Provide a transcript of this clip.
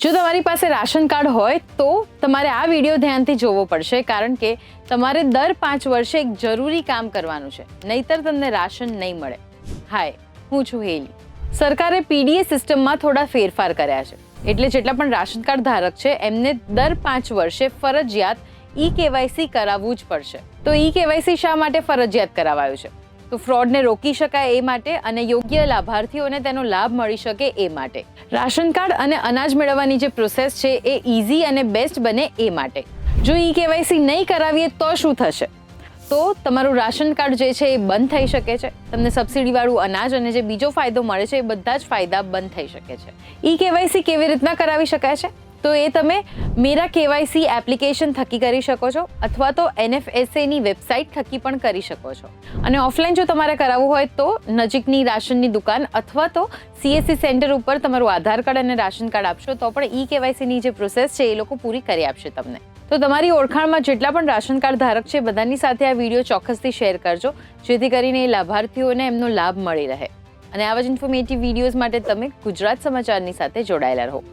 જો તમારી પાસે રાશન કાર્ડ હોય તો તમારે આ વિડીયો ધ્યાનથી જોવો પડશે, કારણ કે તમારે દર 5 વર્ષે એક જરૂરી કામ કરવાનું છે, નહીતર તમને રાશન નહીં મળે. હાય, હું છું હેલી. સરકારે પીડીએ સિસ્ટમમાં થોડા ફેરફાર કર્યા છે, એટલે જેટલા પણ રાશન કાર્ડ ધારક છે એમને દર 5 વર્ષે ફરજિયાત ઈ-કેવાયસી કરાવવું જ પડશે. તો ઈ-કેવાયસી શા માટે ફરજિયાત કરાવાયું છે? તો ફ્રોડને રોકી શકાય એ માટે અને યોગ્ય લાભાર્થીઓને તેનો લાભ મળી શકે એ માટે. રાશન કાર્ડ અને અનાજ મેળવવાની જે પ્રોસેસ છે એ ઇઝી અને બેસ્ટ બને એ માટે. જો ઈ-કેવાયસી નહીં કરાવીએ તો શું થશે? તો તમારું રાશન કાર્ડ જે છે એ બંધ થઈ શકે છે. તમને સબસિડીવાળું અનાજ અને જે બીજો ફાયદો મળે છે એ બધા જ ફાયદા બંધ થઈ શકે છે. ઈ-કેવાયસી કેવી રીતના કરાવી શકાય છે? તો એ તમે મેરા કેવાયસી એપ્લિકેશન થકી કરી શકો છો, અથવા તો NFSA ની વેબસાઇટ થકી પણ કરી શકો છો. અને ઓફલાઈન જો તમારે કરાવવું હોય તો નજીકની રાશનની દુકાન અથવા તો CSC સેન્ટર ઉપર તમારું આધાર કાર્ડ અને રાશન કાર્ડ આપશો તો પણ ઈ-કેવાયસી ની જે પ્રોસેસ છે એ લોકો પૂરી કરી આપશે તમને. તો તમારી ઓળખાણમાં જેટલા પણ રાશન કાર્ડ ધારક છે બધાની સાથે આ વિડીયો ચોક્કસથી શેર કરજો, જેથી કરીને એ લાભાર્થીઓને એમનો લાભ મળી રહે. અને આવા જ ઇન્ફોર્મેટિવ વિડીયોઝ માટે તમે ગુજરાત સમાચારની સાથે જોડાયેલા રહો.